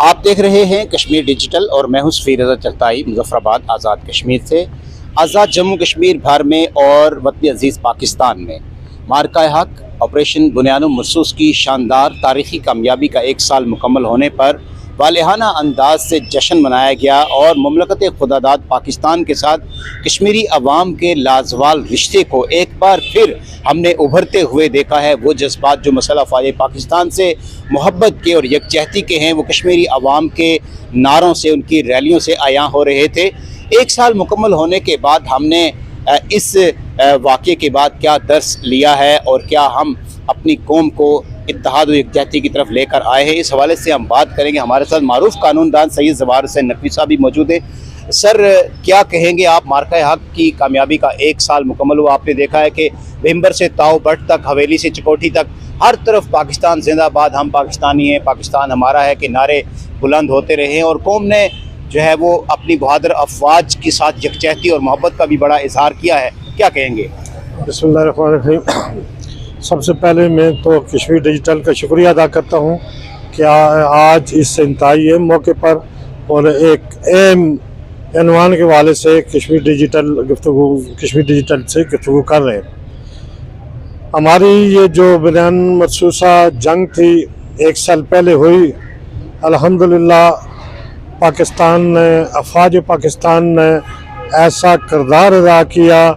आप देख रहे हैं कश्मीर डिजिटल और मैं हूं सफ़ीर रज़ा चगताई मुज़फ़्फ़राबाद आज़ाद कश्मीर से। आज़ाद जम्मू कश्मीर भर में और वतन अज़ीज़ पाकिस्तान में मार्का हक ऑपरेशन बुनियानुम मरसूस की शानदार तारीख़ी कामयाबी का 1 साल मुकम्मल होने पर वालेहाना अंदाज से जश्न मनाया गया और मुमलकत खुदादाद पाकिस्तान के साथ कश्मीरी अवाम के लाजवाल रिश्ते को एक बार फिर हमने उभरते हुए देखा है। वो जज्बात जो मसला फ़ाज़ पाकिस्तान से मोहब्बत के और यकजहती के हैं, वो कश्मीरी अवाम के नारों से, उनकी रैलियों से आया हो रहे थे। 1 साल मुकम्मल होने के बाद हमने इस वाक़े के बाद क्या दर्स लिया है और क्या हम अपनी कौम को इत्तेहाद और यकजहती की तरफ लेकर आए हैं, इस हवाले से हम बात करेंगे। हमारे साथ मारूफ कानूनदान सैयद ज़वार हुसैन नकवी साहब भी मौजूद है। सर, क्या कहेंगे आप? मार्का हक की कामयाबी का 1 साल मुकम्मल हुआ। आपने देखा है कि भिम्बर से ताऊ बट तक, हवेली से चकोठी तक, हर तरफ पाकिस्तान जिंदाबाद, हम पाकिस्तानी हैं, पाकिस्तान हमारा है के नारे बुलंद होते रहे हैं और कौम ने जो है वो अपनी बहादुर अफवाज के साथ यकजहती और मोहब्बत का भी बड़ा इजहार किया है। क्या कहेंगे? बिस्मिल्लाहिर्रहमानिर्रहीम। सबसे पहले मैं तो कश्मीर डिजिटल का शुक्रिया अदा करता हूँ कि आज इस इंतहाई मौके पर और एक अहम अनवान के हवाले से कश्मीर डिजिटल से गुफ्तगू कर रहे हैं। हमारी ये जो बयान मरसूसा जंग थी 1 साल पहले हुई, अल्हम्दुलिल्लाह पाकिस्तान ने, अफवाज पाकिस्तान ने ऐसा किरदार अदा किया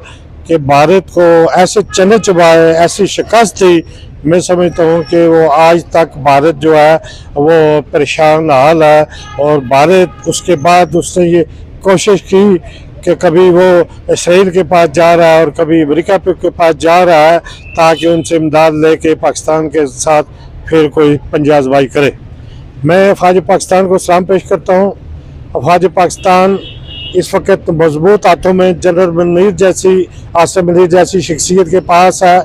कि भारत को ऐसे चने चबाए, ऐसी शिकस्त थी। मैं समझता हूँ कि वो आज तक भारत जो है वो परेशान हाल है और भारत उसके बाद उसने ये कोशिश की कि कभी वो इसराइल के पास जा रहा है और कभी अमेरिका के पास जा रहा है ताकि उनसे इमदाद लेके पाकिस्तान के साथ फिर कोई पंजाजबाई करे। मैं अफवाज पाकिस्तान को सलाम पेश करता हूँ। अफवाज पाकिस्तान इस वक्त मजबूत हाथों में जनरल मुनीर जैसी, आसिम मुनीर जैसी शख्सियत के पास है।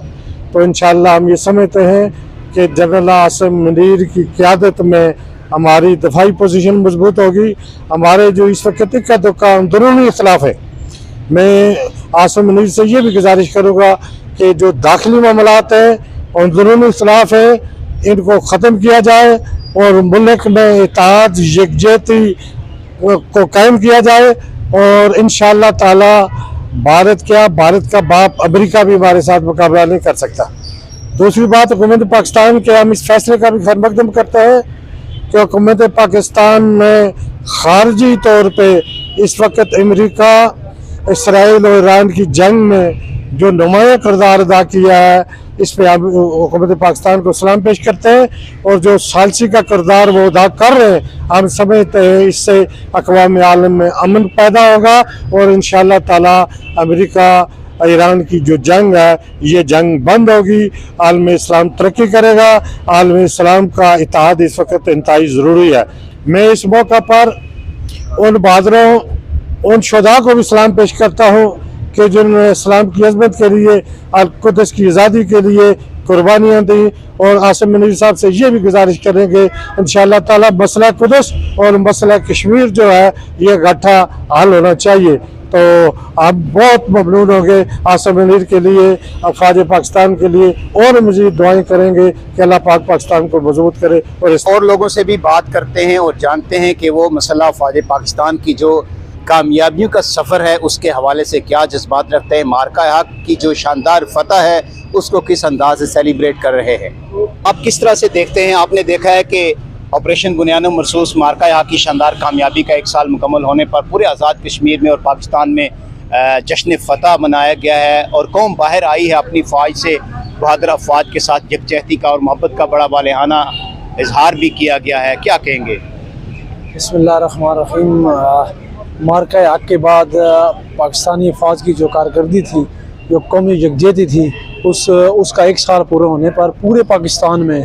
तो इंशाअल्लाह हम ये समझते हैं कि जनरल आसिम मुनीर की क़यादत में हमारी दफाई पोजीशन मजबूत होगी। हमारे जो इस वक्त का दुका अंदरूनी इख्तलाफ है, मैं आसिम मुनीर से ये भी गुजारिश करूँगा कि जो दाखिली मामलात हैं, अंदरूनी इख्तलाफ है, इनको ख़त्म किया जाए और मुल्क में इत्तेहाद यकजहती को कायम किया जाए और इंशाअल्लाह ताला भारत का बाप अमेरिका भी हमारे साथ मुकाबला नहीं कर सकता। दूसरी बात, हुकूमत पाकिस्तान के हम इस फैसले का भी खैर मकदम करते हैं कि हुकूमत पाकिस्तान में खारजी तौर पे इस वक्त अमेरिका, इसराइल और ईरान की जंग में जो नुमाया किरदार अदा किया है, इस पर हम हुकूमत पाकिस्तान को सलाम पेश करते हैं और जो सालसी का किरदार वो अदा कर रहे हैं, हम समझते हैं इससे अक़वाम आलम में अमन पैदा होगा और इंशाअल्लाह ताला अमेरिका ईरान की जो जंग है ये जंग बंद होगी, आलम इस्लाम तरक्की करेगा। आलम इस्लाम का इत्तेहाद इस वक्त इंतहाई ज़रूरी है। मैं इस मौका पर उन बहादुरों, उन शुहदा को भी सलाम पेश करता हूँ कि जिन्होंने इस्लाम की अज़मत के लिए, अल-कुद्स की आज़ादी के लिए कुर्बानियाँ दी। और आसिम मुनीर साहब से ये भी गुजारिश करेंगे इंशाअल्लाह ताला मसला कुद्स और मसला कश्मीर जो है ये इकट्ठा हल होना चाहिए। तो आप बहुत ममनून होंगे आसिम मुनीर के लिए, अफवाज पाकिस्तान के लिए, और मज़ीद दुआएं करेंगे कि अल्लाह पाक पाकिस्तान को मजबूत करे। और लोगों से भी बात करते हैं और जानते हैं कि वो मसला फ़ाज़ पाकिस्तान की जो कामयाबियों का सफ़र है उसके हवाले से क्या जज्बात रखते हैं, मार्का हक की जो शानदार फतह है उसको किस अंदाज से सेलिब्रेट कर रहे हैं। आप किस तरह से देखते हैं? आपने देखा है कि ऑपरेशन बुनियानुम मरसूस मार्का हक की शानदार कामयाबी का 1 साल मुकम्मल होने पर पूरे आज़ाद कश्मीर में और पाकिस्तान में जश्न फतह मनाया गया है और कौम बाहर आई है अपनी फ़ौज से, बहादुर अफवाज के साथ यकजहती का और मोहब्बत का बड़ा वालेहाना इजहार भी किया गया है। क्या कहेंगे? बिस्मिल्लाहिर्रहमानिर्रहीम। मार्का हक के बाद पाकिस्तानी फ़ौज की जो कारकर्दगी थी, जो कौमी यकजहती थी, उसका 1 साल पूरे होने पर पूरे पाकिस्तान में,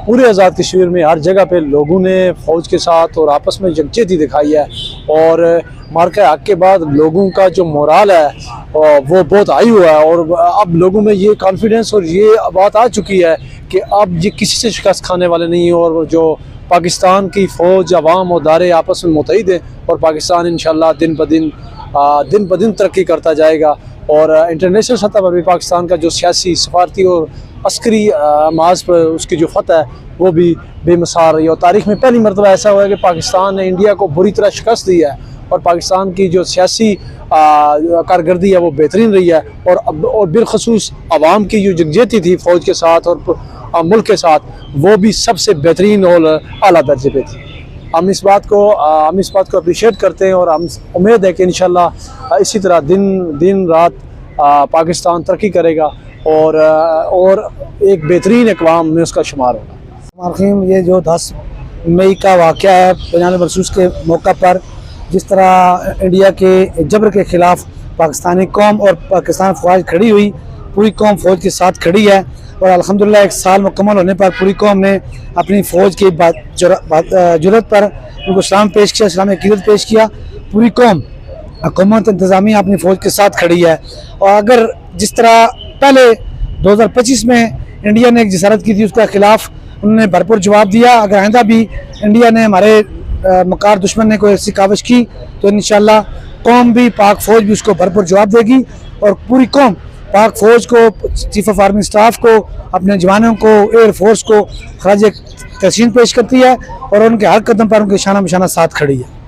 पूरे आज़ाद कश्मीर में हर जगह पे लोगों ने फ़ौज के साथ और आपस में यकजहती दिखाई है। और मार्का हक के बाद लोगों का जो मोराल है वो बहुत हाई हुआ है और अब लोगों में ये कॉन्फिडेंस और ये बात आ चुकी है कि अब ये किसी से शिकस्त खाने वाले नहीं है और जो पाकिस्तान की फ़ौज, अवाम और दारे आपस में मुत्तहिद हैं और पाकिस्तान इंशाअल्लाह दिन ब दिन तरक्की करता जाएगा। और इंटरनेशनल सतह पर भी पाकिस्तान का जो सियासी, सफारती और अस्करी माज पर उसकी जो फतह है वो भी बेमिसाल रही है। और तारीख़ में पहली मरतबा ऐसा हुआ है कि पाकिस्तान ने इंडिया को बुरी तरह शिकस्त दी है और पाकिस्तान की जो सियासी कारकर्दगी है वो बेहतरीन रही है। और बिलखसूस आवाम की जो यकजहती थी फ़ौज के साथ और मुल्क के साथ, वो भी सबसे बेहतरीन और आला दर्जे पे थी। हम इस बात को अप्रिशिएट करते हैं और हम उम्मीद है कि इंशाल्लाह इसी तरह दिन रात पाकिस्तान तरक्की करेगा और एक बेहतरीन अक़वाम में उसका शुमार होगा। ये जो 10 मई का वाक़या है बयान मखसूस के मौका पर, जिस तरह इंडिया के जबर के ख़िलाफ़ पाकिस्तानी कौम और पाकिस्तान फ़ौज खड़ी हुई, पूरी कौम फ़ौज के साथ खड़ी है और अल्हम्दुलिल्लाह 1 साल मुकम्मल होने पर पूरी कौम ने अपनी फ़ौज की जुर्रत पर उनको सलाम पेश किया, इस्लामी अक़ीदत पेश किया। पूरी कौम हुकूमत इंतज़ामिया अपनी फ़ौज के साथ खड़ी है। और अगर जिस तरह पहले 2025 में इंडिया ने एक जिसारत की थी, उसका खिलाफ उन्होंने भरपूर जवाब दिया। अगर आइंदा भी इंडिया ने हमारे मकार दुश्मन ने कोई ऐसी काविश की तो इंशाल्लाह कौम भी, पाक फ़ौज भी उसको भरपूर जवाब देगी। और पूरी कौम पाक फ़ौज को, चीफ ऑफ आर्मी स्टाफ को, अपने जवानों को, एयर फोर्स को खराज तहसीन पेश करती है और उनके हर कदम पर उनके शाना बशाना साथ खड़ी है।